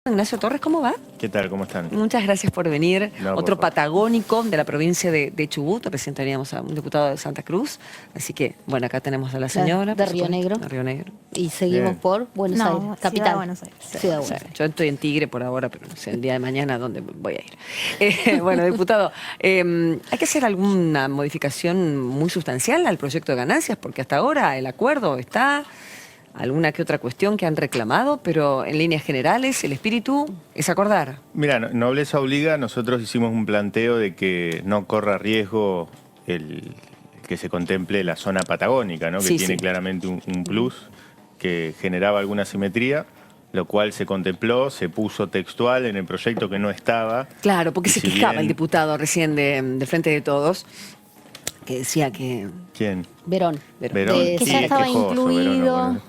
Ignacio Torres, ¿cómo va? ¿Qué tal? ¿Cómo están? Muchas gracias por venir. No, por Otro favor. patagónico de la provincia de Chubut. Recién teníamos a un diputado de Santa Cruz. Así que, bueno, acá tenemos a la señora. De por Río supuesto, Negro. de Río Negro. Y seguimos Bien. por Buenos Aires, Ciudad capital. de Buenos Aires. Ciudad de O sea, Buenos Aires. yo estoy en Tigre por ahora, pero no sé, el día de mañana a dónde voy a ir. Bueno, diputado, ¿hay que hacer alguna modificación muy sustancial al proyecto de ganancias? Porque hasta ahora el acuerdo está, alguna que otra cuestión que han reclamado, pero en líneas generales el espíritu es acordar. Mira, Nobleza Obliga, nosotros hicimos un planteo de que no corra riesgo el que se contemple la zona patagónica, ¿no? Que Sí, tiene sí. claramente un plus que generaba alguna simetría, lo cual se contempló, se puso textual en el proyecto que no estaba. Claro, porque Y se si quejaba bien- el diputado recién de Frente de Todos, que decía que... ¿Quién? Verón. Verón. Que Sí, ya es estaba quejoso, incluido. Verón, no,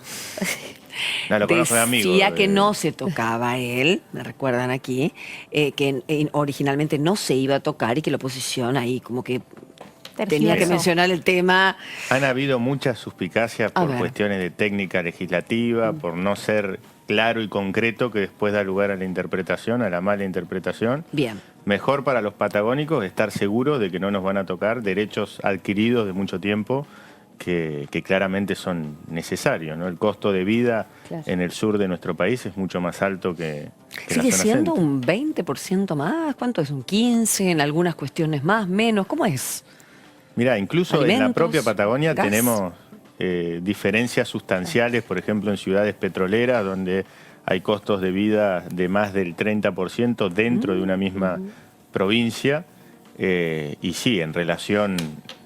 No, lo conozco de amigo. Decía que no se tocaba él, me recuerdan aquí, que originalmente no se iba a tocar y que la oposición ahí como que tenía que Tergiversó. mencionar el tema. Han habido muchas suspicacias A por ver. cuestiones de técnica legislativa, por no ser claro y concreto, que después da lugar a la interpretación, a la mala interpretación. Bien. Mejor para los patagónicos estar seguros de que no nos van a tocar derechos adquiridos de mucho tiempo que claramente son necesarios, ¿no? El costo de vida Claro. en el sur de nuestro país es mucho más alto que la ¿Sigue zona siendo centro. un 20% más? ¿Cuánto es? ¿Un 15%? ¿En algunas cuestiones más? ¿Menos? ¿Cómo es? Mirá, incluso en la Alimentos, propia Patagonia gas. tenemos diferencias sustanciales, por ejemplo, en ciudades petroleras, donde hay costos de vida de más del 30% dentro de una misma provincia. Y sí, en relación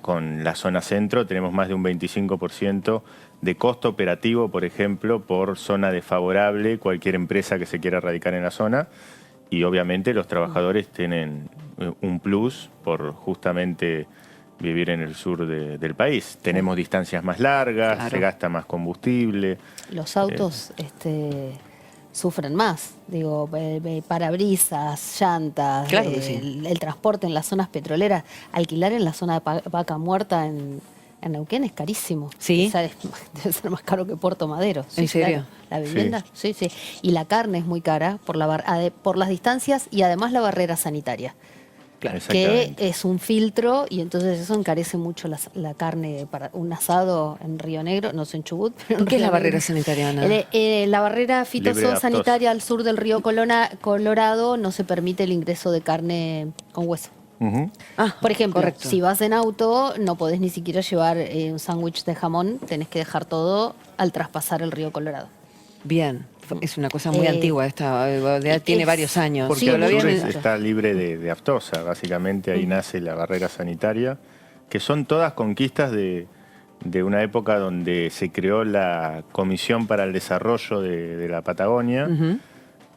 con la zona centro, tenemos más de un 25% de costo operativo, por ejemplo, por zona desfavorable, cualquier empresa que se quiera radicar en la zona. Y obviamente los trabajadores tienen un plus por justamente vivir en el sur del país. Tenemos distancias más largas, Claro. se gasta más combustible. Los autos sufren más. Digo, parabrisas, llantas, Claro que sí. el transporte en las zonas petroleras. Alquilar en la zona de Vaca Muerta en Neuquén es carísimo. Sí. O sea, debe ser más caro que Puerto Madero. ¿En serio? Claro. La vivienda, sí, sí. Y la carne es muy cara por las distancias y además la barrera sanitaria, Claro. que Exactamente. es un filtro y entonces eso encarece mucho la carne para un asado en Río Negro, no sé en Chubut. Pero en ¿Qué es la Río barrera Negro. sanitaria, Ana? La barrera Libre de fitosanitaria al sur del río Colorado no se permite el ingreso de carne con hueso. Ujú. Ah, Por ejemplo, correcto. si vas en auto, no podés ni siquiera llevar un sándwich de jamón, tenés que dejar todo al traspasar el río Colorado. Bien. Es una cosa muy antigua esta, ya tiene es- varios años. Porque Sí, el Lo sur habían- está libre de aftosa, básicamente ahí nace la barrera sanitaria, que son todas conquistas de una época donde se creó la Comisión para el Desarrollo de la Patagonia, Ujú.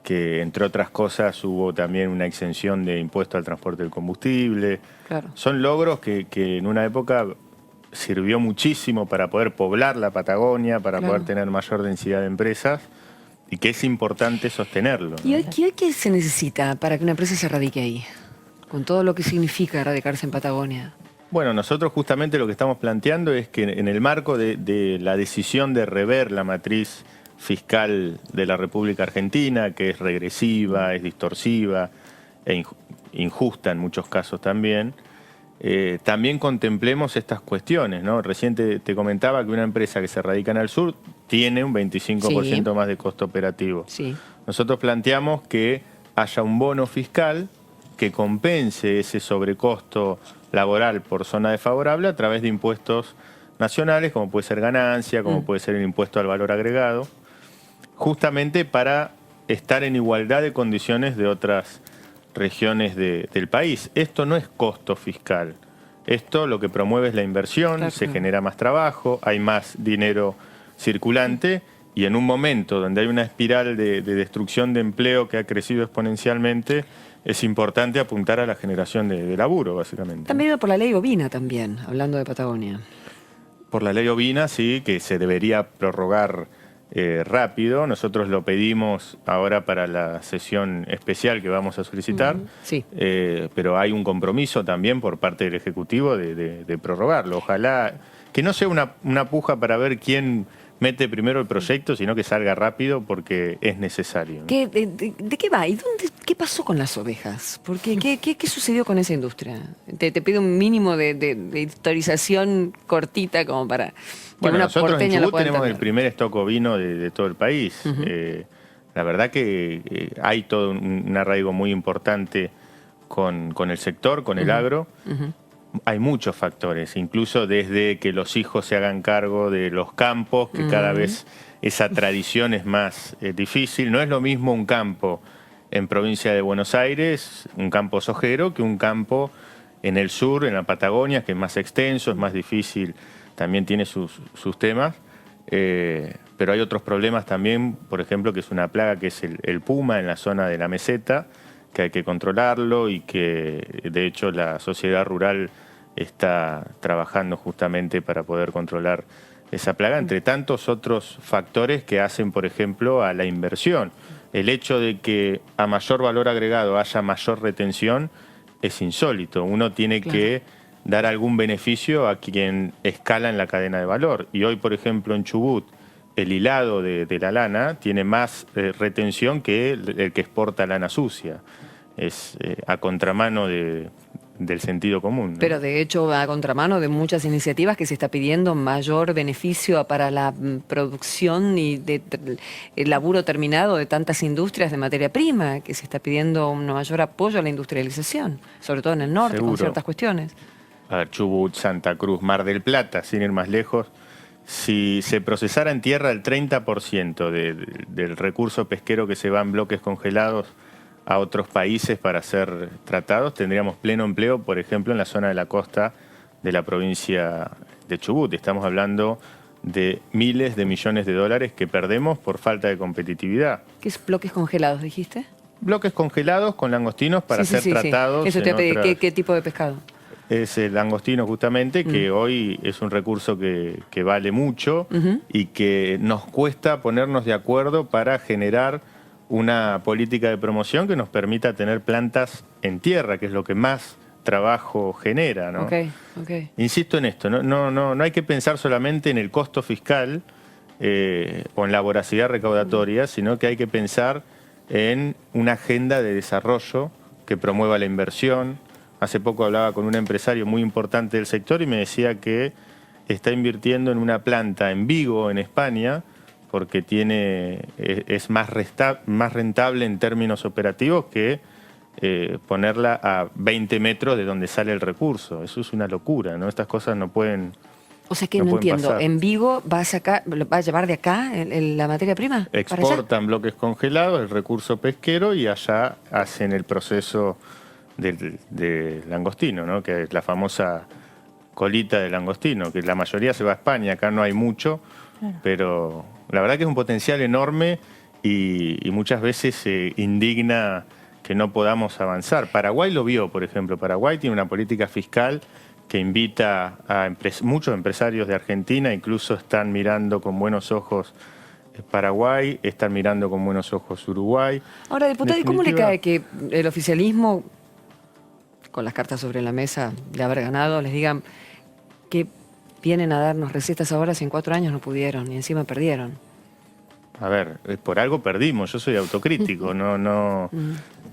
que entre otras cosas hubo también una exención de impuesto al transporte del combustible. Claro. Son logros que en una época sirvió muchísimo para poder poblar la Patagonia, para Claro. poder tener mayor densidad de empresas, y que es importante sostenerlo, ¿no? ¿Y hoy qué se necesita para que una empresa se radique ahí? Con todo lo que significa radicarse en Patagonia. Bueno, nosotros justamente lo que estamos planteando es que en el marco de la decisión de rever la matriz fiscal de la República Argentina, que es regresiva, es distorsiva e injusta en muchos casos también, también contemplemos estas cuestiones, ¿no? Recién te comentaba que una empresa que se radica en el sur tiene un 25% más de costo operativo. Sí. Nosotros planteamos que haya un bono fiscal que compense ese sobrecosto laboral por zona desfavorable a través de impuestos nacionales, como puede ser ganancia, como puede ser el impuesto al valor agregado, justamente para estar en igualdad de condiciones de otras regiones del país. Esto no es costo fiscal. Esto lo que promueve es la inversión, Claro, se claro. genera más trabajo, hay más dinero circulante y en un momento donde hay una espiral de destrucción de empleo que ha crecido exponencialmente, es importante apuntar a la generación de laburo, básicamente. Está medido por la ley ovina también, hablando de Patagonia. Por la ley ovina, sí, que se debería prorrogar rápido. Nosotros lo pedimos ahora para la sesión especial que vamos a solicitar, Sí. pero hay un compromiso también por parte del Ejecutivo de prorrogarlo. Ojalá que no sea una puja para ver quién mete primero el proyecto, sino que salga rápido porque es necesario, ¿no? ¿De qué va? ¿Y qué pasó con las ovejas? Porque, ¿qué sucedió con esa industria? Te pido un mínimo de historización cortita como para que Bueno, una nosotros en porteña lo Chubut pueda tenemos el entender. primer stock ovino de todo el país. La verdad que hay todo un arraigo muy importante con el sector, con el agro. Hay muchos factores, incluso desde que los hijos se hagan cargo de los campos, que cada vez esa tradición es más difícil. No es lo mismo un campo en provincia de Buenos Aires, un campo sojero, que un campo en el sur, en la Patagonia, que es más extenso, es más difícil, también tiene sus temas. Pero hay otros problemas también, por ejemplo, que es una plaga que es el puma en la zona de la meseta, que hay que controlarlo y que de hecho la sociedad rural está trabajando justamente para poder controlar esa plaga, entre tantos otros factores que hacen, por ejemplo, a la inversión. El hecho de que a mayor valor agregado haya mayor retención es insólito. Uno tiene que dar algún beneficio a quien escala en la cadena de valor. Y hoy, por ejemplo, en Chubut, el hilado de la lana tiene más retención que el que exporta lana sucia. Es a contramano del sentido común, ¿no? Pero de hecho va a contramano de muchas iniciativas que se está pidiendo mayor beneficio para la producción y el laburo terminado de tantas industrias de materia prima, que se está pidiendo un mayor apoyo a la industrialización, sobre todo en el norte, con Seguro. ciertas cuestiones. A ver, Chubut, Santa Cruz, Mar del Plata, sin ir más lejos, si se procesara en tierra el 30% del recurso pesquero que se va en bloques congelados a otros países para ser tratados, tendríamos pleno empleo, por ejemplo, en la zona de la costa de la provincia de Chubut. Estamos hablando de miles de millones de dólares que perdemos por falta de competitividad. ¿Qué es bloques congelados, dijiste? Bloques congelados con langostinos para Sí, sí, ser sí. tratados. Eso te en pedí. otras... ¿Qué tipo de pescado? Es el langostino justamente, que hoy es un recurso que vale mucho y que nos cuesta ponernos de acuerdo para generar una política de promoción que nos permita tener plantas en tierra, que es lo que más trabajo genera, ¿no? Okay. Insisto en esto, no hay que pensar solamente en el costo fiscal o en la voracidad recaudatoria, sino que hay que pensar en una agenda de desarrollo que promueva la inversión. Hace poco hablaba con un empresario muy importante del sector y me decía que está invirtiendo en una planta en Vigo, en España, porque es más rentable en términos operativos que ponerla a 20 metros de donde sale el recurso. Eso es una locura, ¿no? Estas cosas no pueden. O sea que no no pueden entiendo, pasar. ¿en Vigo va a llevar de acá la materia prima? ¿Para allá? Exportan bloques congelados, el recurso pesquero, y allá hacen el proceso de langostino, ¿no? Que es la famosa colita de langostino, que la mayoría se va a España, acá no hay mucho, pero la verdad que es un potencial enorme y muchas veces se indigna que no podamos avanzar. Paraguay lo vio, por ejemplo. Paraguay tiene una política fiscal que invita a muchos empresarios de Argentina, incluso están mirando con buenos ojos Paraguay, están mirando con buenos ojos Uruguay. Ahora, diputado, ¿y cómo le Definitiva- cae que el oficialismo, con las cartas sobre la mesa de haber ganado, les digan que vienen a darnos recetas ahora si en 4 años no pudieron y encima perdieron? A ver, por algo perdimos, yo soy autocrítico, no.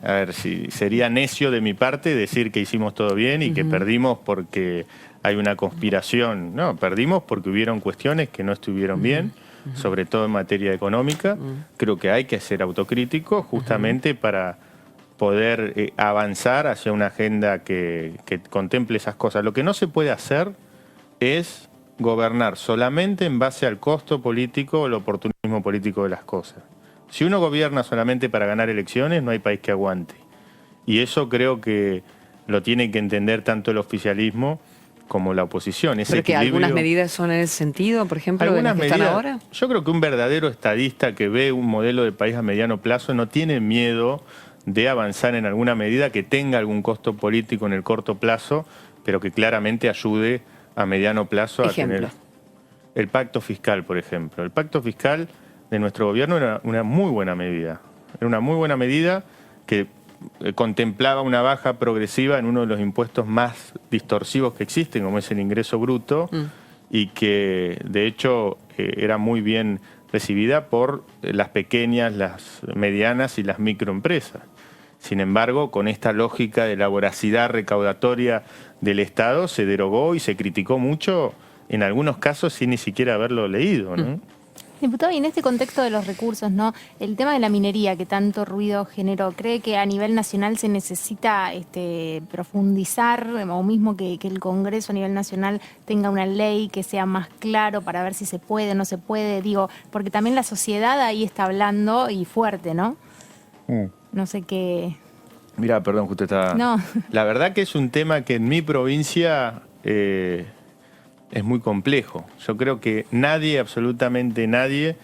A ver, si sería necio de mi parte decir que hicimos todo bien y que perdimos porque hay una conspiración. No, perdimos porque hubieron cuestiones que no estuvieron bien, sobre todo en materia económica. Creo que hay que ser autocrítico justamente para poder avanzar hacia una agenda que contemple esas cosas. Lo que no se puede hacer es gobernar solamente en base al costo político o el oportunismo político de las cosas. Si uno gobierna solamente para ganar elecciones, no hay país que aguante. Y eso creo que lo tiene que entender tanto el oficialismo como la oposición. Ese ¿Pero que algunas equilibrio- medidas son en ese sentido, por ejemplo, de las algunas que están medidas- ahora? Yo creo que un verdadero estadista que ve un modelo de país a mediano plazo no tiene miedo de avanzar en alguna medida que tenga algún costo político en el corto plazo, pero que claramente ayude a mediano plazo a Ejemplo. tener el pacto fiscal, por ejemplo. El pacto fiscal de nuestro gobierno era una muy buena medida. Era una muy buena medida que contemplaba una baja progresiva en uno de los impuestos más distorsivos que existen, como es el ingreso bruto, y que de hecho era muy bien recibida por las pequeñas, las medianas y las microempresas. Sin embargo, con esta lógica de la voracidad recaudatoria del Estado se derogó y se criticó mucho, en algunos casos sin ni siquiera haberlo leído, ¿no? Diputado, y en este contexto de los recursos, ¿no? El tema de la minería que tanto ruido generó, ¿cree que a nivel nacional se necesita profundizar o mismo que el Congreso a nivel nacional tenga una ley que sea más claro para ver si se puede o no se puede? Digo, porque también la sociedad ahí está hablando y fuerte, ¿no? No sé qué... Mira, perdón, justo estaba... No. La verdad que es un tema que en mi provincia es muy complejo. Yo creo que nadie, absolutamente nadie,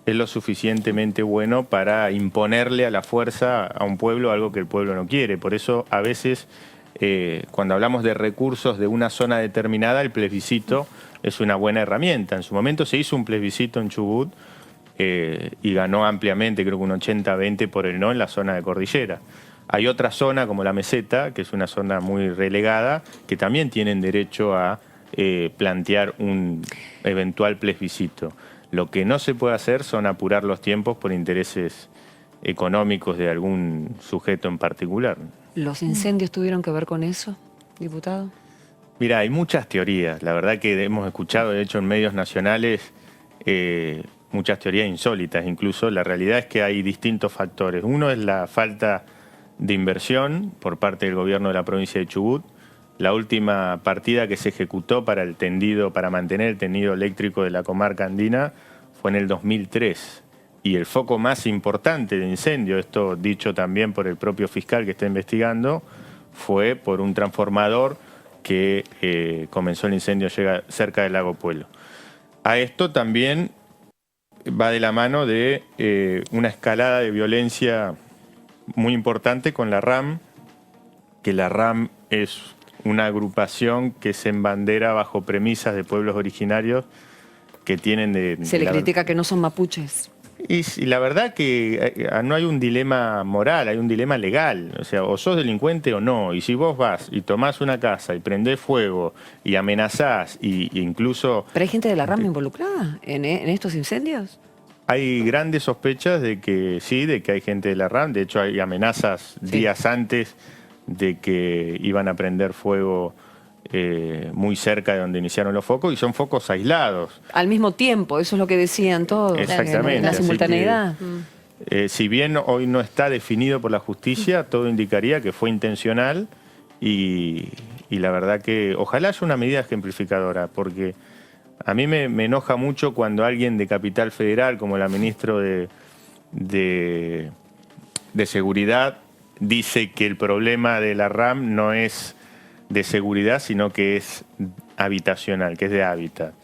es lo suficientemente bueno para imponerle a la fuerza a un pueblo algo que el pueblo no quiere. Por eso, a veces, cuando hablamos de recursos de una zona determinada, el plebiscito es una buena herramienta. En su momento se hizo un plebiscito en Chubut y ganó ampliamente, creo que un 80-20 por el no en la zona de cordillera. Hay otra zona como la meseta, que es una zona muy relegada, que también tienen derecho a plantear un eventual plebiscito. Lo que no se puede hacer son apurar los tiempos por intereses económicos de algún sujeto en particular. ¿Los incendios tuvieron que ver con eso, diputado? Mira, hay muchas teorías. La verdad que hemos escuchado, de hecho, en medios nacionales muchas teorías insólitas. Incluso la realidad es que hay distintos factores. Uno es la falta de inversión por parte del gobierno de la provincia de Chubut. La última partida que se ejecutó para mantener el tendido eléctrico de la comarca andina fue en el 2003. Y el foco más importante de incendio, esto dicho también por el propio fiscal que está investigando, fue por un transformador que comenzó el incendio cerca del lago Puelo. A esto también va de la mano de una escalada de violencia muy importante con la RAM, que la RAM es una agrupación que se embandera bajo premisas de pueblos originarios que tienen Se le critica que no son mapuches. Y la verdad que no hay un dilema moral, hay un dilema legal. O sea, o sos delincuente o no. Y si vos vas y tomás una casa y prendés fuego y amenazás e incluso... ¿Pero hay gente de la RAM involucrada en estos incendios? Hay grandes sospechas de que sí, de que hay gente de la RAM. De hecho, hay amenazas días antes de que iban a prender fuego muy cerca de donde iniciaron los focos, y son focos aislados. Al mismo tiempo, eso es lo que decían todos. Exactamente. La simultaneidad. Si bien hoy no está definido por la justicia, todo indicaría que fue intencional y la verdad que ojalá haya una medida ejemplificadora, porque a mí me enoja mucho cuando alguien de Capital Federal, como la ministra de Seguridad, dice que el problema de la RAM no es de seguridad, sino que es habitacional, que es de hábitat.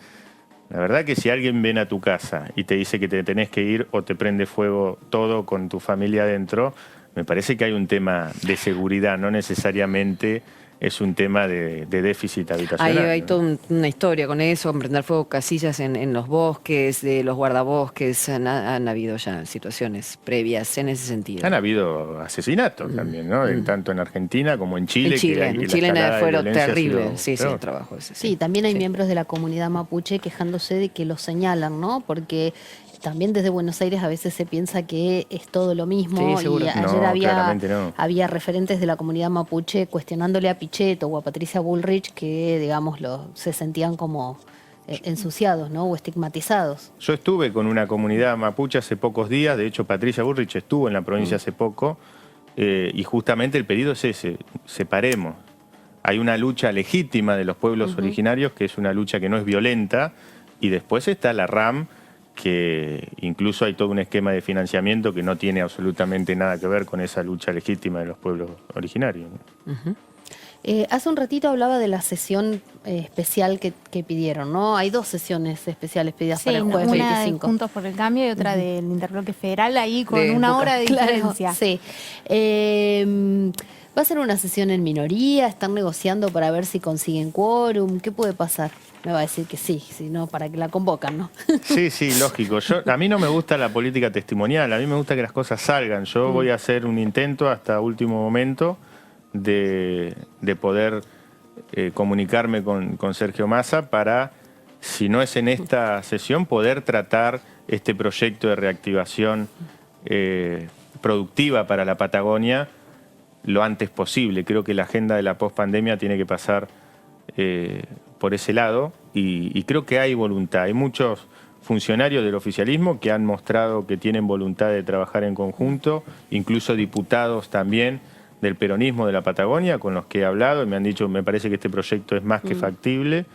La verdad que si alguien viene a tu casa y te dice que te tenés que ir o te prende fuego todo con tu familia adentro, me parece que hay un tema de seguridad, no necesariamente es un tema de déficit habitacional. Hay toda una historia con eso, prender fuego casillas en los bosques, de los guardabosques, han habido ya situaciones previas en ese sentido. Han habido asesinatos también, ¿no? Tanto en Argentina como en Chile. En Chile fueron terribles, sí, el trabajo ese. Sí, también hay miembros de la comunidad mapuche quejándose de que los señalan, ¿no? Porque también desde Buenos Aires a veces se piensa que es todo lo mismo. Sí, seguro. Y ayer no. había referentes de la comunidad mapuche cuestionándole a Pichetto o a Patricia Bullrich que, digamos, se sentían como ensuciados, ¿no? O estigmatizados. Yo estuve con una comunidad mapuche hace pocos días, de hecho Patricia Bullrich estuvo en la provincia hace poco, y justamente el pedido es ese, separemos. Hay una lucha legítima de los pueblos originarios, que es una lucha que no es violenta, y después está la RAM, que incluso hay todo un esquema de financiamiento que no tiene absolutamente nada que ver con esa lucha legítima de los pueblos originarios, ¿no? Hace un ratito hablaba de la sesión especial que pidieron, ¿no? Hay 2 sesiones especiales pedidas para el jueves una 25. de Juntos por el Cambio y otra del Interbloque Federal, ahí con una hora de diferencia. Sí. ¿Va a ser una sesión en minoría? ¿Están negociando para ver si consiguen quórum? ¿Qué puede pasar? Me va a decir que sí, si no, para que la convocan, ¿no? Sí, lógico. A mí no me gusta la política testimonial, a mí me gusta que las cosas salgan. Yo voy a hacer un intento hasta último momento de poder comunicarme con Sergio Massa para si no es en esta sesión, poder tratar este proyecto de reactivación productiva para la Patagonia lo antes posible. Creo que la agenda de la pospandemia tiene que pasar por ese lado y creo que hay voluntad. Hay muchos funcionarios del oficialismo que han mostrado que tienen voluntad de trabajar en conjunto, incluso diputados también del peronismo de la Patagonia con los que he hablado y me han dicho, me parece que este proyecto es más que factible,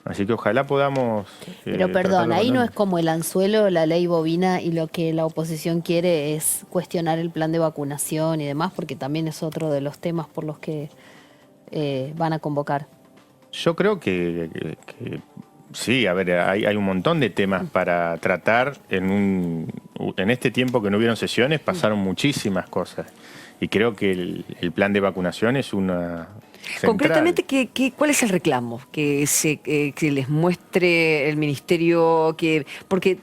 así que ojalá podamos... Pero perdón, ahí no es como el anzuelo, la ley bovina, y lo que la oposición quiere es cuestionar el plan de vacunación y demás, porque también es otro de los temas por los que van a convocar. Yo creo que sí, a ver, hay un montón de temas para tratar. En este tiempo que no hubieron sesiones pasaron muchísimas cosas. Y creo que el plan de vacunación es una central. Concretamente, ¿cuál es el reclamo? Que les muestre el ministerio, porque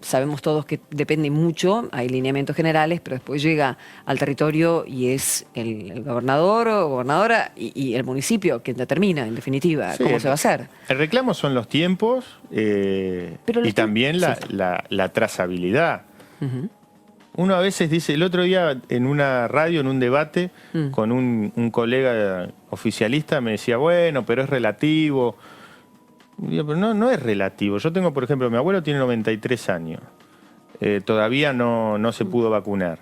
sabemos todos que depende mucho, hay lineamientos generales, pero después llega al territorio y es el gobernador o gobernadora y el municipio quien determina, en definitiva, cómo se va a hacer. El reclamo son los tiempos y también la trazabilidad. Uno a veces dice, el otro día en una radio, en un debate, con un colega oficialista me decía, bueno, pero es relativo. Digo, pero no es relativo. Yo tengo, por ejemplo, mi abuelo tiene 93 años. Todavía no se pudo vacunar.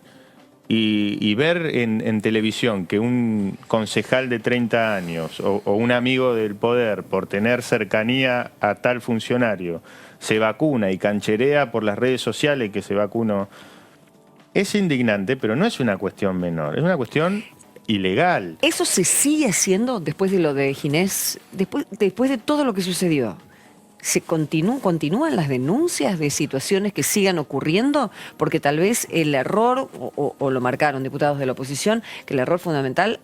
Y ver en televisión que un concejal de 30 años o un amigo del poder, por tener cercanía a tal funcionario, se vacuna y cancherea por las redes sociales que se vacunó, es indignante, pero no es una cuestión menor, es una cuestión ilegal. ¿Eso se sigue haciendo después de lo de Ginés? Después de todo lo que sucedió, ¿continúan las denuncias de situaciones que sigan ocurriendo? Porque tal vez el error, o lo marcaron diputados de la oposición, que el error fundamental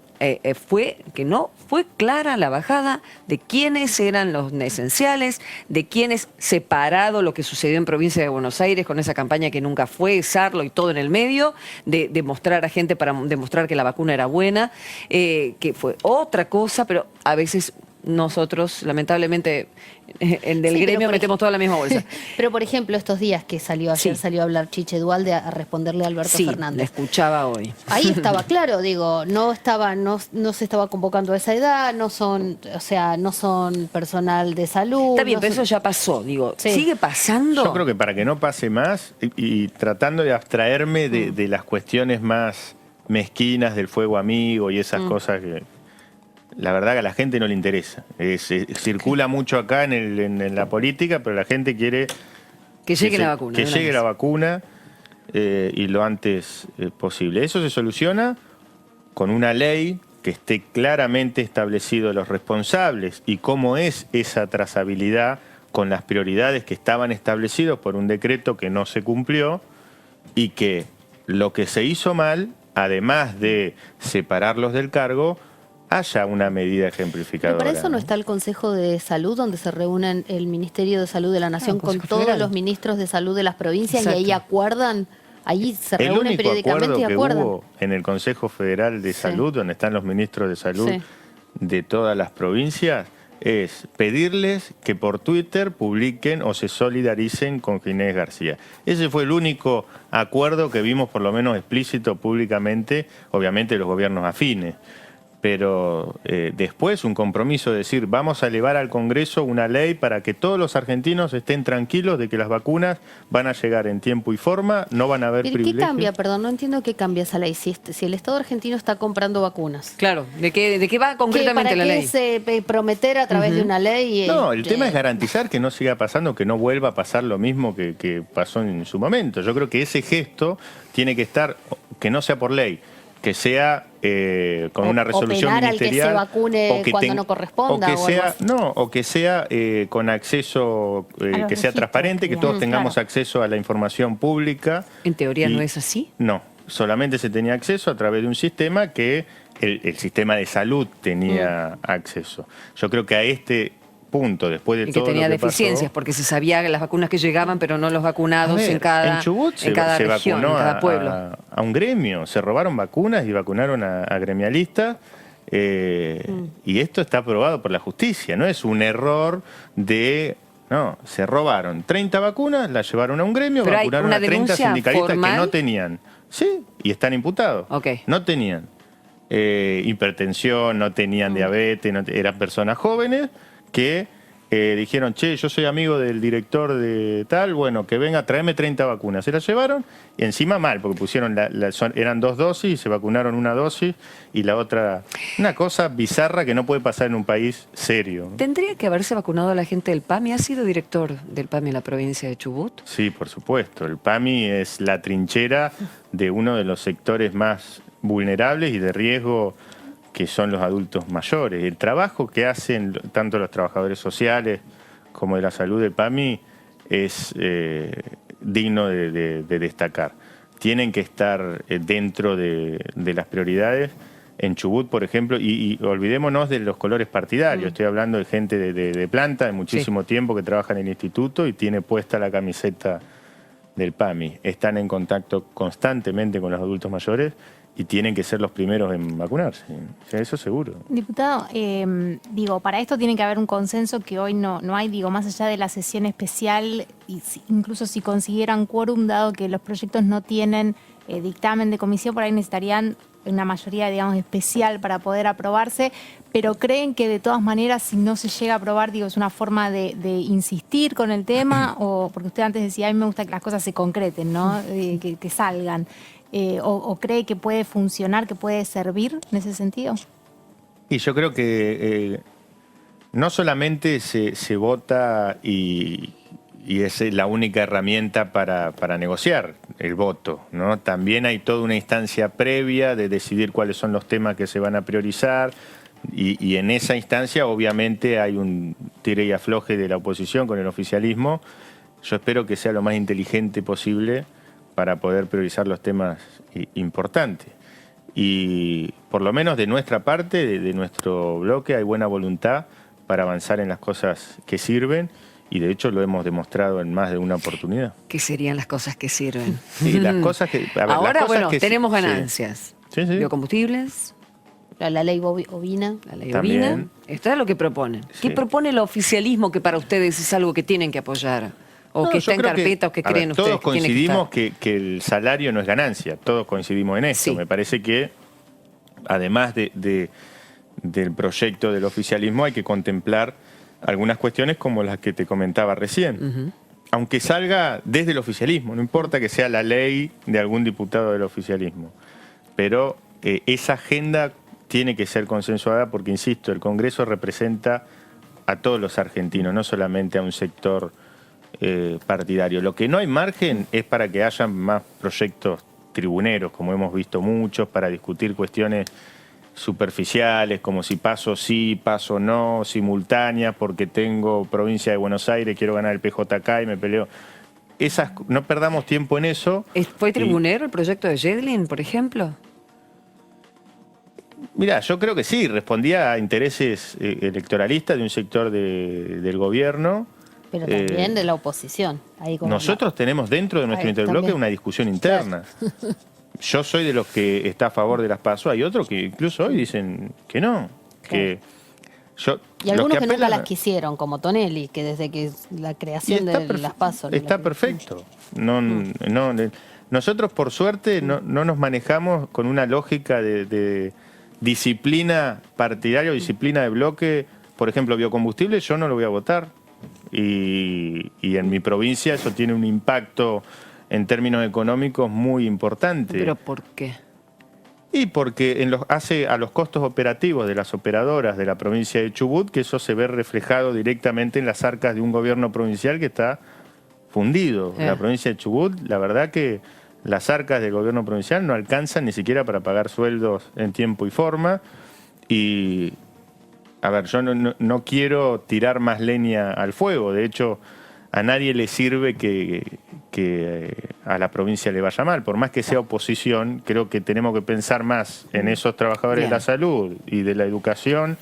fue que no fue clara la bajada de quiénes eran los esenciales, de quiénes, separado lo que sucedió en provincia de Buenos Aires con esa campaña que nunca fue, Sarlo y todo en el medio, de mostrar a gente para demostrar que la vacuna era buena, que fue otra cosa, pero a veces nosotros, lamentablemente, en del gremio metemos toda la misma bolsa. Pero, por ejemplo, estos días que ayer salió a hablar Chiche Dualde a responderle a Alberto Fernández. La escuchaba hoy. Ahí estaba claro, digo, no se estaba convocando a esa edad, no son personal de salud. Está bien, pero eso ya pasó, digo, ¿sigue pasando? Yo creo que para que no pase más, y tratando de abstraerme de las cuestiones más mezquinas del fuego amigo y esas cosas que... La verdad que a la gente no le interesa. Circula mucho acá en la política, pero la gente quiere... Que llegue la vacuna. Que llegue la vacuna y lo antes posible. Eso se soluciona con una ley que esté claramente establecido los responsables y cómo es esa trazabilidad con las prioridades que estaban establecidos por un decreto que no se cumplió y que lo que se hizo mal, además de separarlos del cargo, haya una medida ejemplificadora. Pero para eso no está el Consejo de Salud, donde se reúnen el Ministerio de Salud de la Nación con todos los ministros de salud de las provincias. Exacto. Y ahí acuerdan, ahí se reúnen periódicamente y acuerdan. El único acuerdo que hubo en el Consejo Federal de Salud, donde están los ministros de salud de todas las provincias, es pedirles que por Twitter publiquen o se solidaricen con Ginés García. Ese fue el único acuerdo que vimos, por lo menos explícito públicamente, obviamente los gobiernos afines. Pero después un compromiso de decir, vamos a elevar al Congreso una ley para que todos los argentinos estén tranquilos de que las vacunas van a llegar en tiempo y forma, no van a haber privilegios. ¿Qué cambia? Perdón, no entiendo qué cambia esa ley. Si el Estado argentino está comprando vacunas. Claro, ¿de qué va concretamente la ley? ¿Para qué es prometer a través de una ley? No, el tema es garantizar que no siga pasando, que no vuelva a pasar lo mismo que pasó en su momento. Yo creo que ese gesto tiene que estar, que no sea por ley, que sea con una resolución ministerial, al que se vacune cuando no corresponda, o que sea con acceso, que sea transparente, que todos tengamos acceso a la información pública. ¿En teoría no es así? No, solamente se tenía acceso a través de un sistema que el sistema de salud tenía acceso. Yo creo que a este punto, después de todo lo que tenía deficiencias, pasó, porque se sabía las vacunas que llegaban, pero no los vacunados en cada Chubut en cada región, vacunó en cada pueblo. A un gremio, se robaron vacunas y vacunaron a gremialistas, y esto está aprobado por la justicia, no es un error de No, se robaron 30 vacunas, las llevaron a un gremio, Pero hay vacunaron una a 30 denuncia sindicalistas formal. que no tenían. Sí, y están imputados. Ok. No tenían hipertensión, no tenían diabetes, eran personas jóvenes que dijeron, che, yo soy amigo del director de tal, bueno, que venga, tráeme 30 vacunas. Se las llevaron y encima mal, porque pusieron, eran 2 dosis y se vacunaron 1 dosis y la otra... Una cosa bizarra que no puede pasar en un país serio. ¿Tendría que haberse vacunado a la gente del PAMI? ¿Ha sido director del PAMI en la provincia de Chubut? Sí, por supuesto. El PAMI es la trinchera de uno de los sectores más vulnerables y de riesgo, que son los adultos mayores. El trabajo que hacen tanto los trabajadores sociales como de la salud del PAMI es digno de destacar. Tienen que estar dentro de las prioridades. En Chubut, por ejemplo, y olvidémonos de los colores partidarios. Estoy hablando de gente de planta de muchísimo tiempo que trabaja en el instituto y tiene puesta la camiseta del PAMI. Están en contacto constantemente con los adultos mayores y tienen que ser los primeros en vacunarse. O sea, eso seguro. Diputado, digo, para esto tiene que haber un consenso que hoy no hay, digo, más allá de la sesión especial, y incluso si consiguieran quórum, dado que los proyectos no tienen dictamen de comisión, por ahí necesitarían una mayoría, digamos, especial para poder aprobarse, pero creen que de todas maneras, si no se llega a aprobar, digo, es una forma de insistir con el tema, o porque usted antes decía, a mí me gusta que las cosas se concreten, ¿no? Que salgan. O cree que puede funcionar, que puede servir en ese sentido? Y yo creo que no solamente se vota y es la única herramienta para negociar el voto, ¿no? También hay toda una instancia previa de decidir cuáles son los temas que se van a priorizar y en esa instancia obviamente hay un tire y afloje de la oposición con el oficialismo. Yo espero que sea lo más inteligente posible para poder priorizar los temas importantes. Y por lo menos de nuestra parte, de nuestro bloque, hay buena voluntad para avanzar en las cosas que sirven y de hecho lo hemos demostrado en más de una oportunidad. ¿Qué serían las cosas que sirven? Y las cosas que... a ver, Ahora, las cosas bueno, que tenemos sí. ganancias. Sí, sí. Biocombustibles, La ley ovina. la ley También. ovina. Esto es lo que proponen. Sí. ¿Qué propone el oficialismo que para ustedes es algo que tienen que apoyar? ¿O No, que yo está en creo carpeta o que a ver, creen ustedes todos que tiene que coincidimos estar? que el salario no es ganancia, todos coincidimos en esto. Sí. Me parece que, además del proyecto del oficialismo, hay que contemplar algunas cuestiones como las que te comentaba recién. Aunque salga desde el oficialismo, no importa que sea la ley de algún diputado del oficialismo. Pero esa agenda tiene que ser consensuada porque, insisto, el Congreso representa a todos los argentinos, no solamente a un sector partidario. Lo que no hay margen es para que haya más proyectos tribuneros, como hemos visto muchos, para discutir cuestiones superficiales, como si paso sí, paso no, simultáneas, porque tengo provincia de Buenos Aires, quiero ganar el PJK y me peleo. No perdamos tiempo en eso. ¿Fue tribunero el proyecto de Yedlin, por ejemplo? Mirá, yo creo que sí, respondía a intereses electoralistas de un sector del gobierno. Pero también de la oposición. Ahí como Nosotros tenemos dentro de nuestro Ahí, interbloque también. una discusión interna. Yo soy de los que está a favor de las PASO, hay otros que incluso hoy dicen que no. Que Y algunos que nunca apelan las quisieron, como Tonelli, que desde que la creación de las PASO. Está perfecto. Nosotros, por suerte, no nos manejamos con una lógica de disciplina partidaria o disciplina de bloque. Por ejemplo, biocombustible, yo no lo voy a votar. Y en mi provincia eso tiene un impacto en términos económicos muy importante. ¿Pero por qué? Y porque hace a los costos operativos de las operadoras de la provincia de Chubut, que eso se ve reflejado directamente en las arcas de un gobierno provincial que está fundido. La provincia de Chubut, la verdad que las arcas del gobierno provincial no alcanzan ni siquiera para pagar sueldos en tiempo y forma. Y, a ver, yo no quiero tirar más leña al fuego. De hecho, a nadie le sirve que a la provincia le vaya mal. Por más que sea oposición, creo que tenemos que pensar más en esos trabajadores de la salud y de la educación,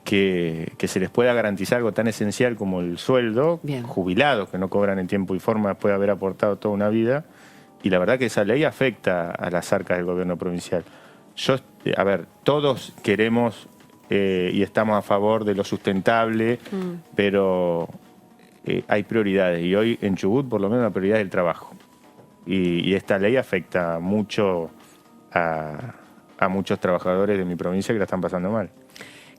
que se les pueda garantizar algo tan esencial como el sueldo, jubilados que no cobran en tiempo y forma después de haber aportado toda una vida. Y la verdad que esa ley afecta a las arcas del gobierno provincial. A ver, todos queremos y estamos a favor de lo sustentable, pero hay prioridades. Y hoy en Chubut, por lo menos, la prioridad es el trabajo. Y esta ley afecta mucho a muchos trabajadores de mi provincia que la están pasando mal.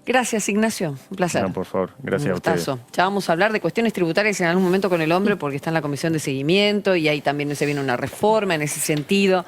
Gracias, Ignacio. Un placer. No, por favor. Gracias Un gustazo. a ustedes. Ya vamos a hablar de cuestiones tributarias en algún momento con el hombre porque está en la comisión de seguimiento y ahí también se viene una reforma en ese sentido.